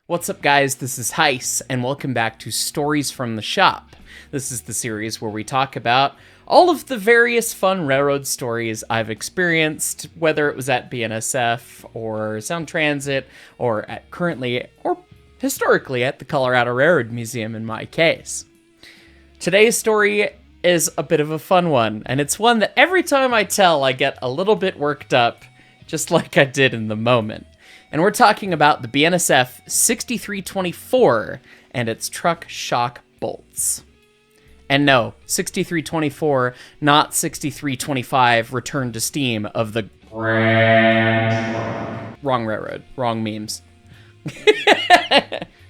What's up, guys? This is Heis, and welcome back to Stories from the Shop. This is the series where we talk about all of the various fun railroad stories I've experienced, whether it was at BNSF or Sound Transit, or currently or historically at the Colorado Railroad Museum in my case. Today's story is a bit of a fun one, and it's one that every time I tell, I get a little bit worked up, just like I did in the moment. And we're talking about the BNSF 6324 and its truck shock bolts. And no, 6324, not 6325 return to steam of the wrong railroad, wrong memes.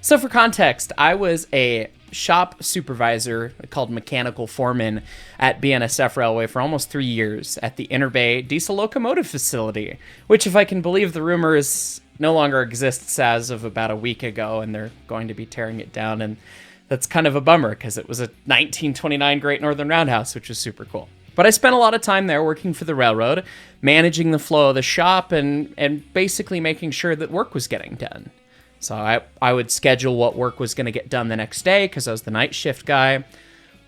So for context, I was a shop supervisor called mechanical foreman at BNSF Railway for almost 3 years at the Interbay diesel locomotive facility, which, if I can believe the rumors, no longer exists as of about a week ago, and they're going to be tearing it down, and that's kind of a bummer because it was a 1929 Great Northern Roundhouse, which was super cool. But I spent a lot of time there working for the railroad, managing the flow of the shop, and basically making sure that work was getting done. So I would schedule what work was going to get done the next day because I was the night shift guy,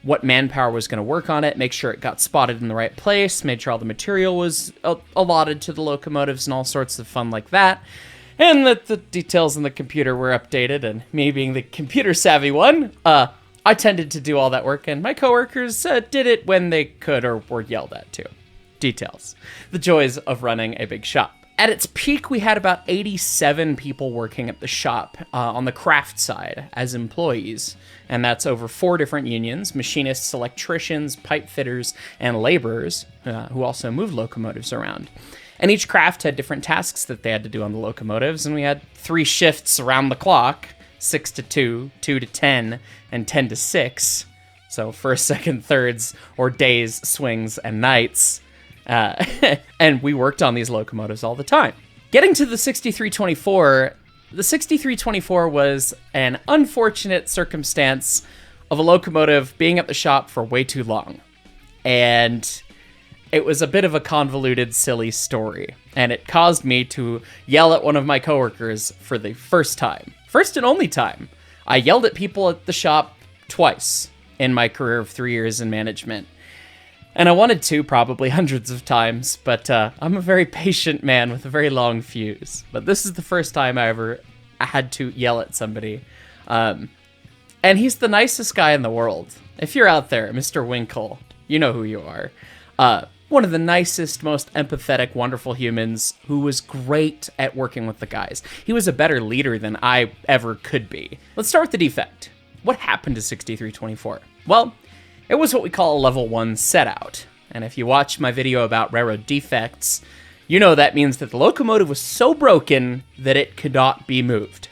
what manpower was going to work on it, make sure it got spotted in the right place, made sure all the material was allotted to the locomotives and all sorts of fun like that, and that the details in the computer were updated. And me being the computer savvy one, I tended to do all that work, and my coworkers did it when they could or were yelled at to. Details. The joys of running a big shop. At its peak, we had about 87 people working at the shop on the craft side as employees, and that's over 4 different unions: machinists, electricians, pipe fitters, and laborers, who also moved locomotives around. And each craft had different tasks that they had to do on the locomotives, and we had 3 shifts around the clock: 6 to 2, 2 to 10, and 10 to 6. So first, second, thirds, or days, swings, and nights. And we worked on these locomotives all the time. Getting to the 6324, the 6324 was an unfortunate circumstance of a locomotive being at the shop for way too long. And it was a bit of a convoluted, silly story. And it caused me to yell at one of my coworkers for the first time. First and only time. I yelled at people at the shop twice in my career of 3 years in management. And I wanted to probably hundreds of times, but I'm a very patient man with a very long fuse. But this is the first time I ever had to yell at somebody. And he's the nicest guy in the world. If you're out there, Mr. Winkle, you know who you are. One of the nicest, most empathetic, wonderful humans who was great at working with the guys. He was a better leader than I ever could be. Let's start with the defect. What happened to 6324? Well, it was what we call a level 1 set out. And if you watch my video about railroad defects, you know that means that the locomotive was so broken that it could not be moved.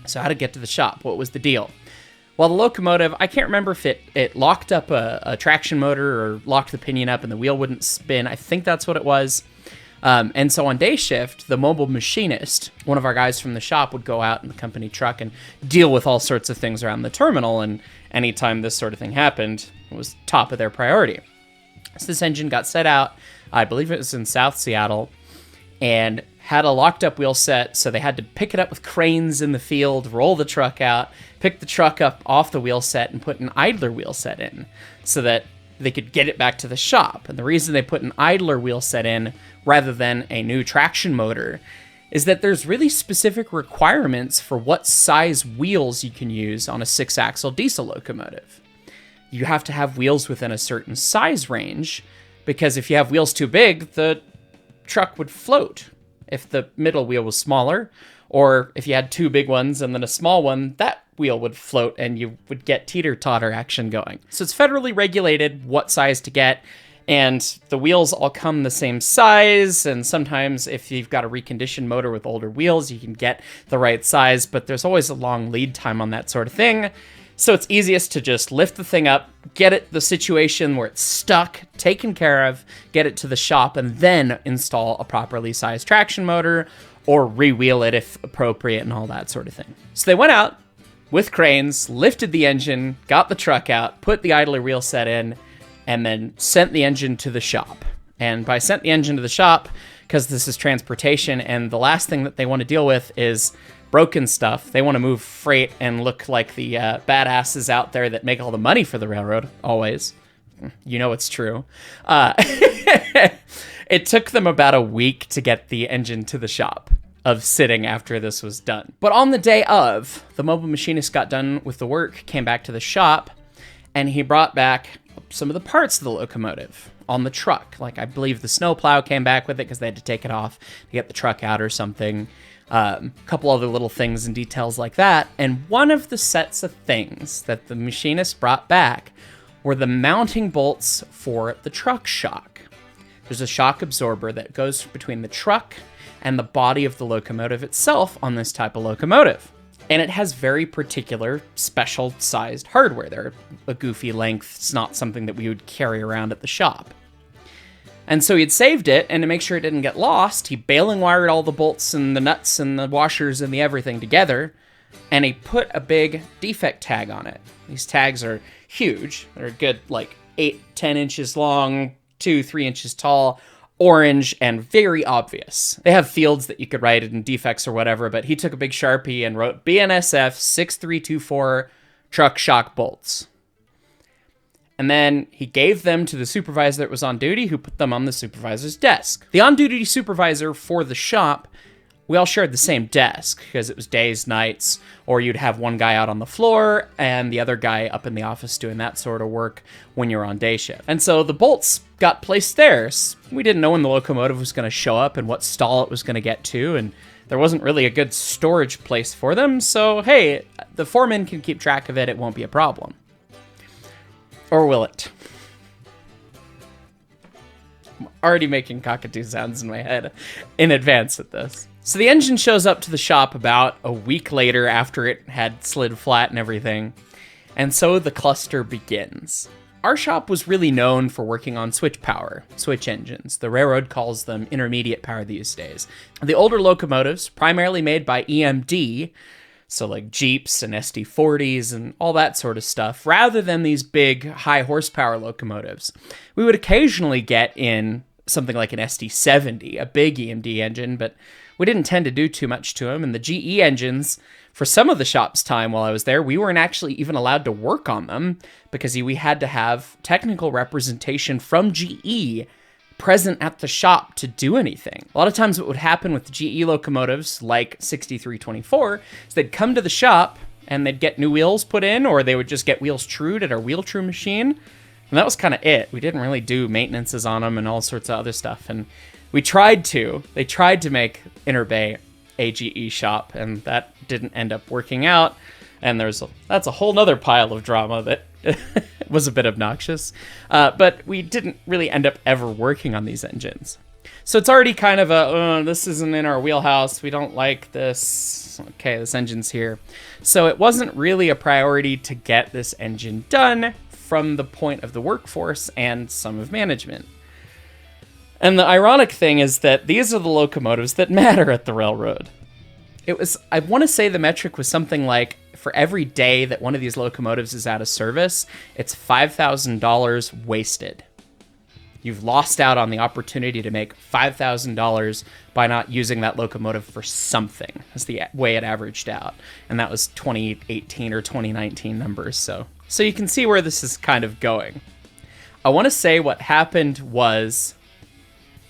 So how to get to the shop? What was the deal? Well, the locomotive, I can't remember if it locked up a traction motor or locked the pinion up and the wheel wouldn't spin. I think that's what it was. And so on day shift, the mobile machinist, one of our guys from the shop, would go out in the company truck and deal with all sorts of things around the terminal. And anytime this sort of thing happened, it was top of their priority. So this engine got set out, I believe it was in South Seattle, and had a locked up wheel set. So they had to pick it up with cranes in the field, roll the truck out, pick the truck up off the wheel set, and put an idler wheel set in so that they could get it back to the shop. And the reason they put an idler wheel set in rather than a new traction motor is that there's really specific requirements for what size wheels you can use on a 6-axle diesel locomotive. You have to have wheels within a certain size range, because if you have wheels too big, the truck would float. If the middle wheel was smaller, or if you had 2 big ones and then a small one, that wheel would float and you would get teeter-totter action going. So it's federally regulated what size to get, and the wheels all come the same size, and sometimes if you've got a reconditioned motor with older wheels, you can get the right size, but there's always a long lead time on that sort of thing. So it's easiest to just lift the thing up, get it the situation where it's stuck, taken care of, get it to the shop, and then install a properly sized traction motor, or re-wheel it if appropriate, and all that sort of thing. So they went out with cranes, lifted the engine, got the truck out, put the idler wheel set in, and then sent the engine to the shop. And by sent the engine to the shop, because this is transportation, and the last thing that they want to deal with is broken stuff. They want to move freight and look like the badasses out there that make all the money for the railroad, always. You know it's true. It took them about a week to get the engine to the shop of sitting after this was done. But on the day of, the mobile machinist got done with the work, came back to the shop, and he brought back some of the parts of the locomotive on the truck. Like, I believe the snowplow came back with it because they had to take it off to get the truck out or something. A couple other little things and details like that. And one of the sets of things that the machinist brought back were the mounting bolts for the truck shock. There's a shock absorber that goes between the truck and the body of the locomotive itself on this type of locomotive. And it has very particular special sized hardware. They're a goofy length. It's not something that we would carry around at the shop. And so he'd saved it, and to make sure it didn't get lost, he baling wired all the bolts and the nuts and the washers and the everything together, and he put a big defect tag on it. These tags are huge. They're a good, 8-10 inches long, 2-3 inches tall, orange, and very obvious. They have fields that you could write in defects or whatever, but he took a big Sharpie and wrote BNSF 6324 truck shock bolts. And then he gave them to the supervisor that was on duty, who put them on the supervisor's desk. The on-duty supervisor for the shop, we all shared the same desk because it was days, nights, or you'd have one guy out on the floor and the other guy up in the office doing that sort of work when you're on day shift. And so the bolts got placed there. We didn't know when the locomotive was going to show up and what stall it was going to get to, and there wasn't really a good storage place for them. So, hey, the foreman can keep track of it. It won't be a problem. Or will it? I'm already making cockatoo sounds in my head in advance at this. So the engine shows up to the shop about a week later after it had slid flat and everything. And so the cluster begins. Our shop was really known for working on switch power, switch engines. The railroad calls them intermediate power these days. The older locomotives, primarily made by EMD, so like Jeeps and SD40s and all that sort of stuff, rather than these big high horsepower locomotives. We would occasionally get in something like an SD70, a big EMD engine, but we didn't tend to do too much to them. And the GE engines, for some of the shop's time while I was there, we weren't actually even allowed to work on them because we had to have technical representation from GE present at the shop to do anything. A lot of times what would happen with the GE locomotives, like 6324, is they'd come to the shop and they'd get new wheels put in, or they would just get wheels trued at our wheel true machine. And that was kind of it. We didn't really do maintenances on them and all sorts of other stuff. And they tried to make Interbay a GE shop, and that didn't end up working out. And that's a whole nother pile of drama that was a bit obnoxious. But we didn't really end up ever working on these engines. So it's already kind of this isn't in our wheelhouse. We don't like this. Okay, this engine's here. So it wasn't really a priority to get this engine done from the point of the workforce and some of management. And the ironic thing is that these are the locomotives that matter at the railroad. I want to say the metric was something like, for every day that one of these locomotives is out of service, it's $5,000 wasted. You've lost out on the opportunity to make $5,000 by not using that locomotive for something. That's the way it averaged out. And that was 2018 or 2019 numbers. So you can see where this is kind of going. I want to say what happened was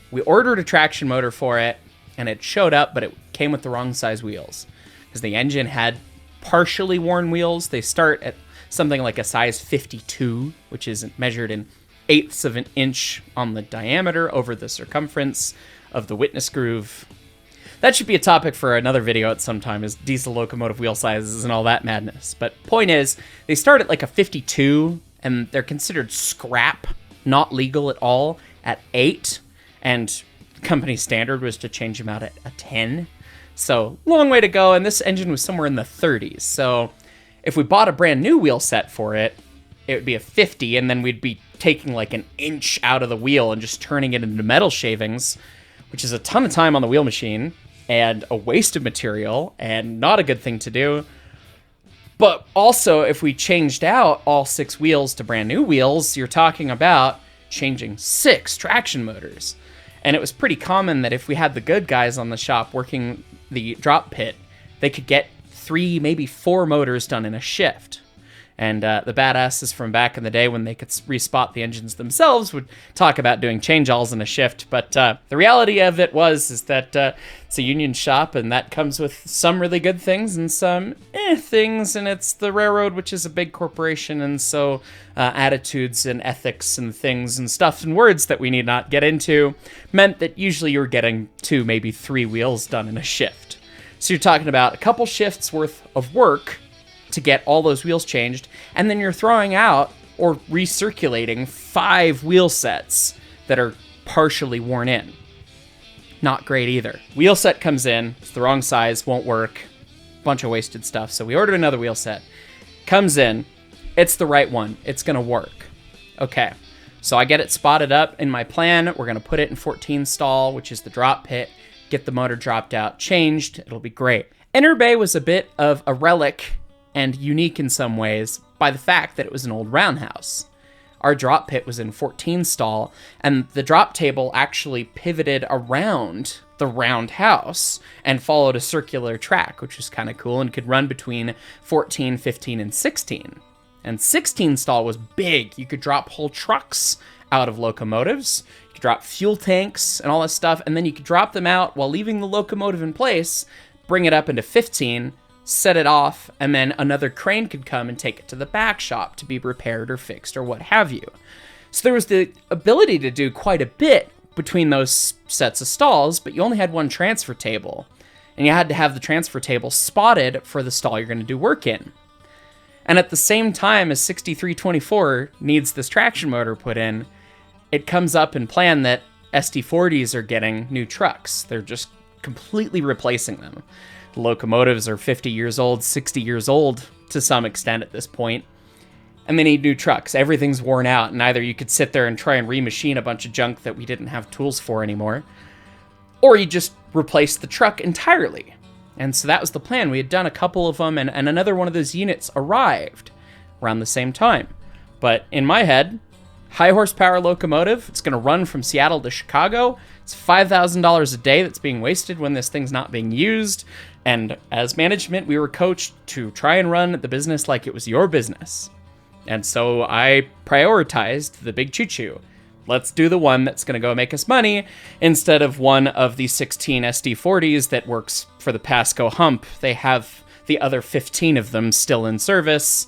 we ordered a traction motor for it, and it showed up, but it came with the wrong size wheels because the engine had partially worn wheels. They start at something like a size 52, which is measured in 1/8 of an inch on the diameter over the circumference of the witness groove. That should be a topic for another video at some time, is diesel locomotive wheel sizes and all that madness. But point is, they start at like a 52, and they're considered scrap, not legal at all, at 8, and company standard was to change them out at a 10. So long way to go, and this engine was somewhere in the 30s. So if we bought a brand new wheel set for it, it would be a 50, and then we'd be taking like an inch out of the wheel and just turning it into metal shavings, which is a ton of time on the wheel machine and a waste of material and not a good thing to do. But also, if we changed out all 6 wheels to brand new wheels, you're talking about changing 6 traction motors. And it was pretty common that if we had the good guys on the shop working the drop pit, they could get 3, maybe 4 motors done in a shift. And the badasses from back in the day when they could respot the engines themselves would talk about doing change-alls in a shift. But the reality of it is that it's a union shop, and that comes with some really good things and some things. And it's the railroad, which is a big corporation. And so attitudes and ethics and things and stuff and words that we need not get into meant that usually you were getting 2, maybe 3 wheels done in a shift. So you're talking about a couple shifts worth of work to get all those wheels changed, and then you're throwing out or recirculating 5 wheel sets that are partially worn in. Not great either. Wheel set comes in, it's the wrong size, won't work, bunch of wasted stuff. So we ordered another wheel set. Comes in, it's the right one, it's gonna work. Okay, so I get it spotted up in my plan. We're gonna put it in 14 stall, which is the drop pit, get the motor dropped out, changed, it'll be great. Interbay was a bit of a relic and unique in some ways by the fact that it was an old roundhouse. Our drop pit was in 14 stall, and the drop table actually pivoted around the roundhouse and followed a circular track, which was kind of cool and could run between 14, 15, and 16. And 16 stall was big. You could drop whole trucks out of locomotives, you could drop fuel tanks and all that stuff, and then you could drop them out while leaving the locomotive in place, bring it up into 15, set it off, and then another crane could come and take it to the back shop to be repaired or fixed or what have you. So there was the ability to do quite a bit between those sets of stalls, but you only had one transfer table, and you had to have the transfer table spotted for the stall you're going to do work in. And at the same time as 6324 needs this traction motor put in, it comes up in plan that SD40s are getting new trucks. They're just completely replacing them. Locomotives are 50 years old, 60 years old to some extent at this point, and they need new trucks. Everything's worn out, and either you could sit there and try and remachine a bunch of junk that we didn't have tools for anymore, or you just replace the truck entirely. And so that was the plan. We had done a couple of them, and another one of those units arrived around the same time. But in my head, high horsepower locomotive, it's going to run from Seattle to Chicago. It's $5,000 a day that's being wasted when this thing's not being used. And as management, we were coached to try and run the business like it was your business. And so I prioritized the big choo-choo. Let's do the one that's going to go make us money instead of one of the 16 SD40s that works for the Pasco hump. They have the other 15 of them still in service.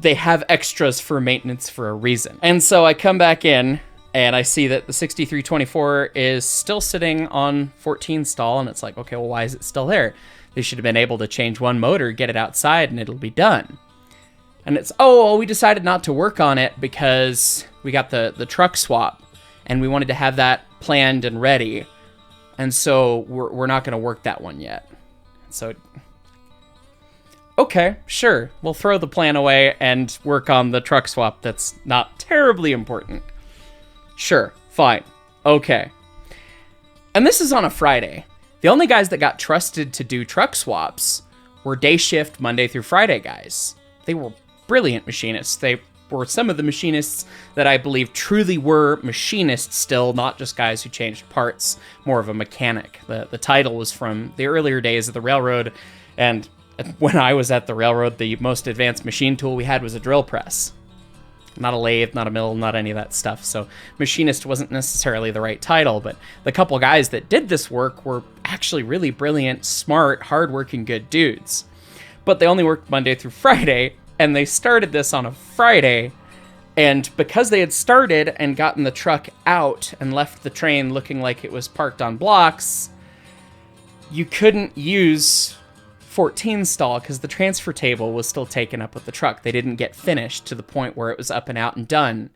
They have extras for maintenance for a reason. And so I come back in, and I see that the 6324 is still sitting on 14 stall, and it's like, okay, well, why is it still there? They should have been able to change one motor, get it outside, and it'll be done. And it's, we decided not to work on it because we got the truck swap, and we wanted to have that planned and ready. And so we're not going to work that one yet. So, okay, sure, we'll throw the plan away and work on the truck swap that's not terribly important. Sure, fine, okay. And this is on a Friday. The only guys that got trusted to do truck swaps were day shift Monday through Friday guys. They were brilliant machinists. They were some of the machinists that I believe truly were machinists still, not just guys who changed parts, more of a mechanic. The title was from the earlier days of the railroad, and when I was at the railroad, the most advanced machine tool we had was a drill press. Not a lathe, not a mill, not any of that stuff. So machinist wasn't necessarily the right title, but the couple guys that did this work were actually really brilliant, smart, hardworking, good dudes. But they only worked Monday through Friday, and they started this on a Friday. And because they had started and gotten the truck out and left the train looking like it was parked on blocks, you couldn't use 14 stall because the transfer table was still taken up with the truck. They didn't get finished to the point where it was up and out and done.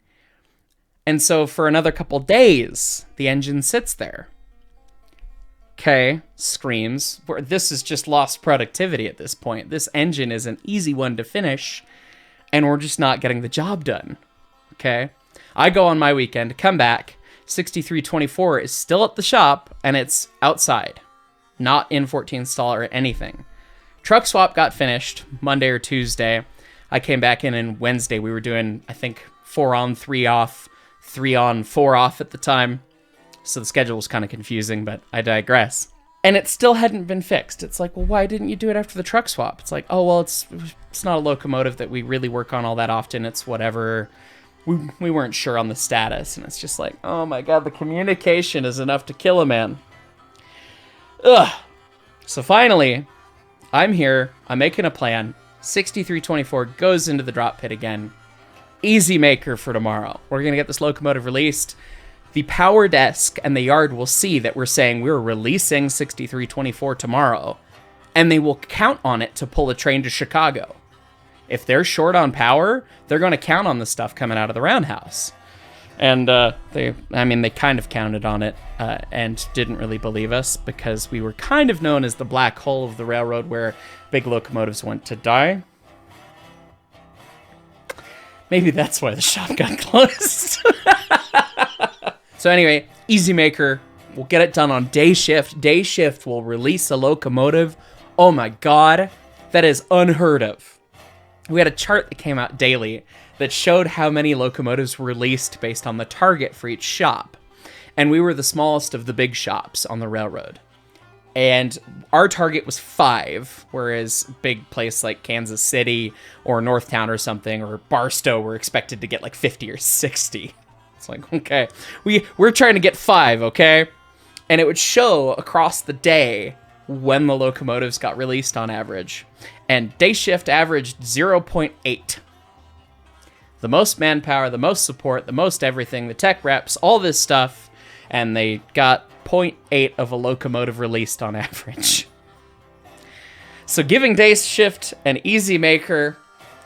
And so for another couple days, the engine sits there. Okay, screams. This is just lost productivity at this point. This engine is an easy one to finish, and we're just not getting the job done. Okay? I go on my weekend, come back, 6324 is still at the shop, and it's outside. Not in 14 stall or anything. Truck swap got finished Monday or Tuesday. I came back in, and Wednesday we were doing, I think, 4 on, 3 off, 3 on, 4 off at the time. So the schedule was kind of confusing, but I digress. And it still hadn't been fixed. It's like, well, why didn't you do it after the truck swap? It's like, oh, well, it's not a locomotive that we really work on all that often. It's whatever. We weren't sure on the status. And it's just like, oh my God, the communication is enough to kill a man. Ugh. So finally, I'm here. I'm making a plan. 6324 goes into the drop pit again. Easy maker for tomorrow. We're going to get this locomotive released. The power desk and the yard will see that we're saying we're releasing 6324 tomorrow, and they will count on it to pull a train to Chicago. If they're short on power, they're going to count on the stuff coming out of the roundhouse. And they kind of counted on it and didn't really believe us because we were kind of known as the black hole of the railroad where big locomotives went to die. Maybe that's why the shop got closed. So anyway, easy maker. We'll get it done on day shift. Day shift will release a locomotive. Oh my God, that is unheard of. We had a chart that came out daily that showed how many locomotives were released based on the target for each shop. And we were the smallest of the big shops on the railroad. And our target was 5, whereas big place like Kansas City or Northtown or something, or Barstow were expected to get like 50 or 60. It's like, okay, we're trying to get 5, okay? And it would show across the day when the locomotives got released on average. And day shift averaged 0.8. The most manpower, the most support, the most everything, the tech reps, all this stuff, and they got 0.8 of a locomotive released on average. So giving day shift an easy maker,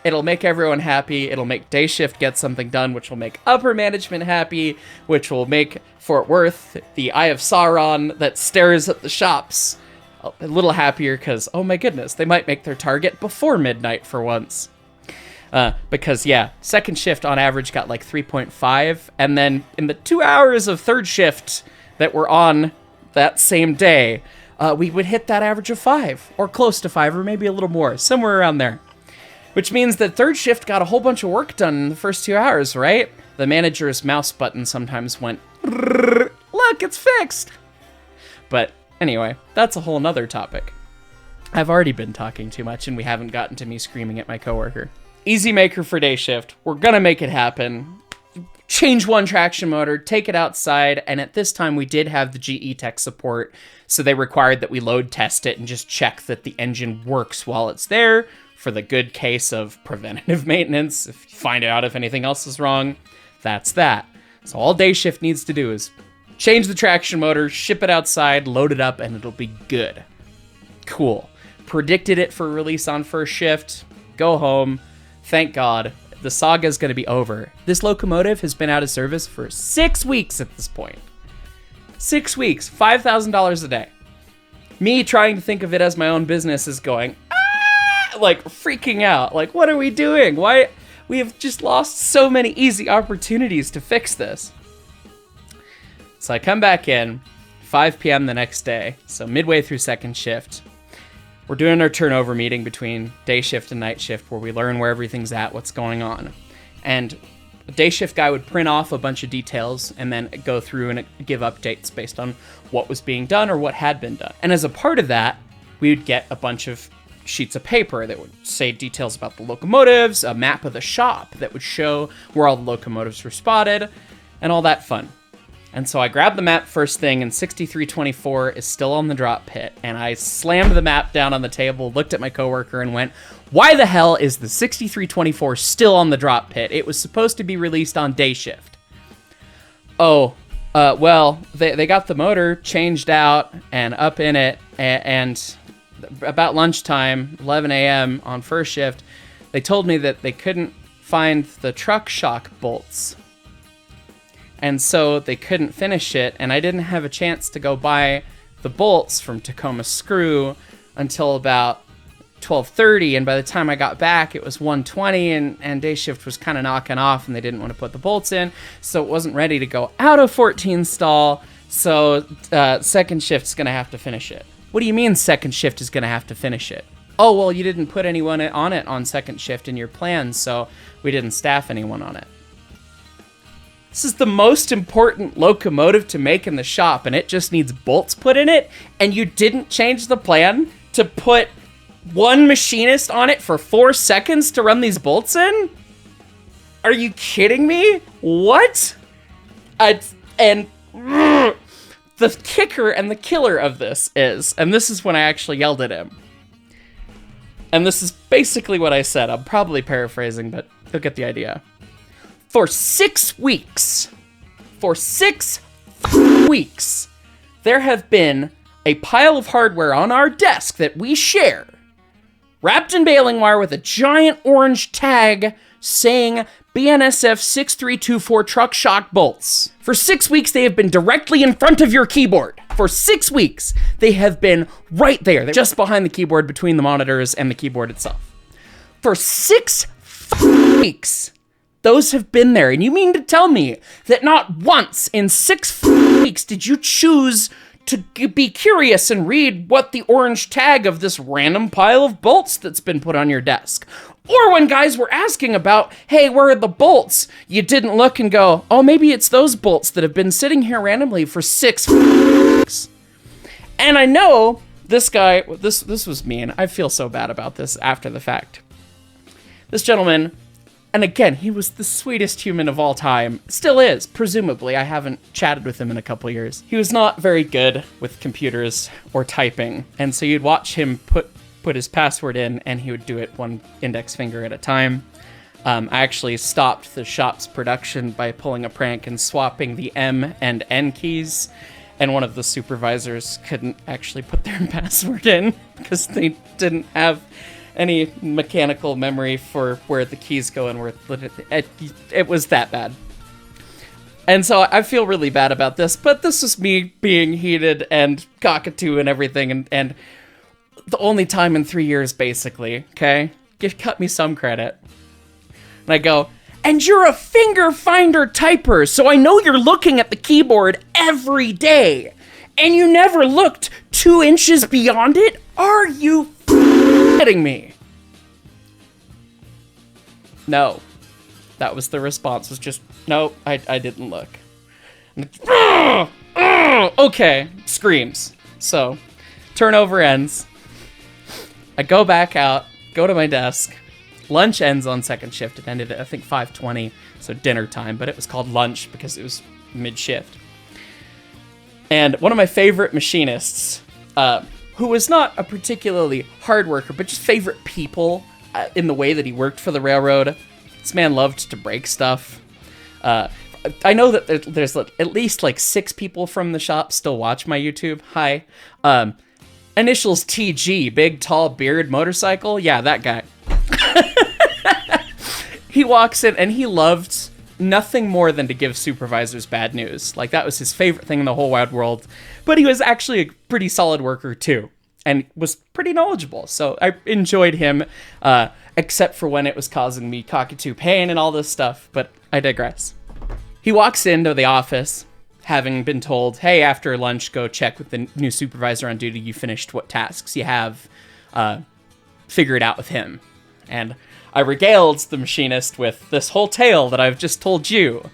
it'll make everyone happy. It'll make day shift get something done, which will make upper management happy, which will make Fort Worth, the Eye of Sauron that stares at the shops, a little happier because, oh my goodness, they might make their target before midnight for once. Because, yeah, second shift on average got like 3.5, and then in the 2 hours of third shift that were on that same day, we would hit that average of 5, or close to 5, or maybe a little more, somewhere around there. Which means that third shift got a whole bunch of work done in the first 2 hours, right? The manager's mouse button sometimes went, look, it's fixed! But anyway, that's a whole nother topic. I've already been talking too much, and we haven't gotten to me screaming at my coworker. Easy maker for day shift. We're gonna make it happen. Change one traction motor, take it outside, and at this time we did have the GE tech support, so they required that we load test it and just check that the engine works while it's there for the good case of preventative maintenance. If you find out if anything else is wrong, that's that. So all day shift needs to do is change the traction motor, ship it outside, load it up, and it'll be good. Cool. Predicted it for release on first shift. Go home. Thank God. The saga is going to be over. This locomotive has been out of service for 6 weeks at this point. 6 weeks, $5,000 a day. Me trying to think of it as my own business is going, like freaking out. Like, what are we doing? Why? We have just lost so many easy opportunities to fix this. So I come back in, 5 p.m. the next day, so midway through second shift. We're doing our turnover meeting between day shift and night shift where we learn where everything's at, what's going on. And the day shift guy would print off a bunch of details and then go through and give updates based on what was being done or what had been done. And as a part of that, we would get a bunch of sheets of paper that would say details about the locomotives, a map of the shop that would show where all the locomotives were spotted, and all that fun. And so I grabbed the map first thing, and 6324 is still on the drop pit. And I slammed the map down on the table, looked at my coworker, and went, why the hell is the 6324 still on the drop pit? It was supposed to be released on day shift. Oh, well, they got the motor changed out and up in it, and about lunchtime, 11 a.m. on first shift, they told me that they couldn't find the truck shock bolts. And so they couldn't finish it, and I didn't have a chance to go buy the bolts from Tacoma Screw until about 12:30, and by the time I got back, it was 1:20, and day shift was kind of knocking off, and they didn't want to put the bolts in, so it wasn't ready to go out of 14 stall, so second shift's going to have to finish it. What do you mean second shift is going to have to finish it? Oh, well, you didn't put anyone on it on second shift in your plans, so we didn't staff anyone on it. This is the most important locomotive to make in the shop, and it just needs bolts put in it, and you didn't change the plan to put one machinist on it for 4 seconds to run these bolts in? Are you kidding me? What? And the kicker and the killer of this is, and this is when I actually yelled at him, and this is basically what I said. I'm probably paraphrasing, but you'll get the idea. For 6 weeks, there have been a pile of hardware on our desk that we share, wrapped in baling wire with a giant orange tag saying BNSF 6324 truck shock bolts. For 6 weeks, they have been directly in front of your keyboard. For 6 weeks, they have been right there. They're just behind the keyboard, between the monitors and the keyboard itself. For 6 weeks, those have been there. And you mean to tell me that not once in 6 weeks did you choose to be curious and read what the orange tag of this random pile of bolts that's been put on your desk? Or when guys were asking about, hey, where are the bolts? You didn't look and go, oh, maybe it's those bolts that have been sitting here randomly for 6 weeks. And I know this guy, this was mean. I feel so bad about this after the fact. This gentleman, and again, he was the sweetest human of all time. Still is, presumably. I haven't chatted with him in a couple years. He was not very good with computers or typing. And so you'd watch him put his password in, and he would do it one index finger at a time. I actually stopped the shop's production by pulling a prank and swapping the M and N keys, and one of the supervisors couldn't actually put their password in because they didn't have any mechanical memory for where the keys go and where it was that bad. And so I feel really bad about this, but this is me being heated and cockatoo and everything, and the only time in 3 years, basically, okay? Cut me some credit. And I go, and you're a finger finder typer, so I know you're looking at the keyboard every day, and you never looked 2 inches beyond it? Are you kidding me? No. That was the response, was just, no, I didn't look. Okay, screams. So, turnover ends. I go back out, go to my desk. Lunch ends on second shift. It ended at, I think, 5:20, so dinner time, but it was called lunch because it was mid-shift. And one of my favorite machinists, who was not a particularly hard worker, but just favorite people in the way that he worked for the railroad. This man loved to break stuff. I know that there's at least like 6 people from the shop still watch my YouTube. Hi. Initials TG, big, tall, beard, motorcycle. Yeah, that guy. He walks in and he loved nothing more than to give supervisors bad news. Like, that was his favorite thing in the whole wide world. But he was actually a pretty solid worker too, and was pretty knowledgeable. So I enjoyed him, except for when it was causing me cockatoo pain and all this stuff. But I digress. He walks into the office, having been told, hey, after lunch, go check with the new supervisor on duty. You finished what tasks you have. Figure it out with him. And I regaled the machinist with this whole tale that I've just told you.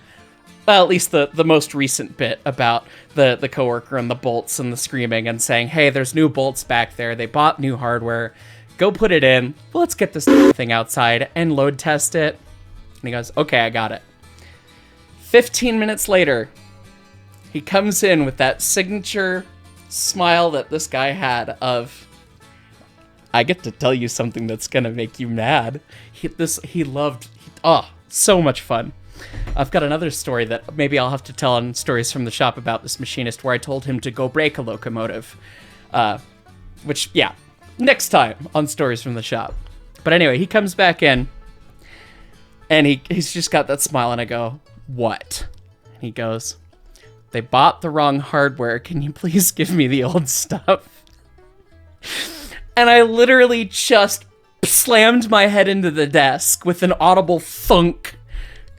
Well, at least the most recent bit about the coworker and the bolts and the screaming and saying, hey, there's new bolts back there. They bought new hardware. Go put it in. Let's get this thing outside and load test it. And he goes, okay, I got it. 15 minutes later, he comes in with that signature smile that this guy had of, I get to tell you something that's gonna make you mad. So much fun. I've got another story that maybe I'll have to tell on Stories from the Shop about this machinist, where I told him to go break a locomotive. Which, yeah, next time on Stories from the Shop. But anyway, he comes back in, and he's just got that smile, and I go, what? And he goes, they bought the wrong hardware. Can you please give me the old stuff? And I literally just slammed my head into the desk with an audible thunk,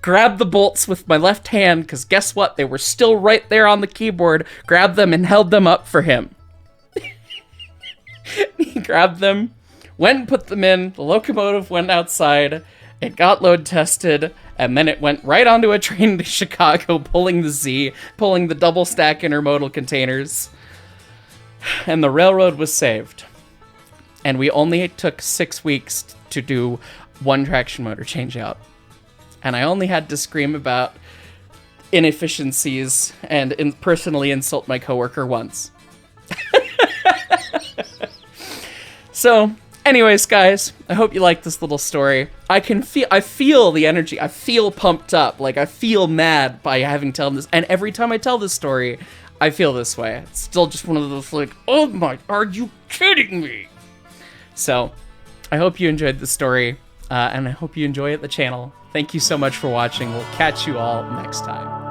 grabbed the bolts with my left hand, because guess what? They were still right there on the keyboard, grabbed them and held them up for him. He grabbed them, went and put them in, the locomotive went outside, It got load tested, and then it went right onto a train to Chicago, pulling the double stack intermodal containers. And the railroad was saved. And we only took 6 weeks to do one traction motor changeout. And I only had to scream about inefficiencies and personally insult my coworker once. So, anyways, guys, I hope you like this little story. I feel the energy. I feel pumped up. Like, I feel mad by having told this. And every time I tell this story, I feel this way. It's still just one of those, like, oh my, are you kidding me? So, I hope you enjoyed the story, and I hope you enjoy the channel. Thank you so much for watching. We'll catch you all next time.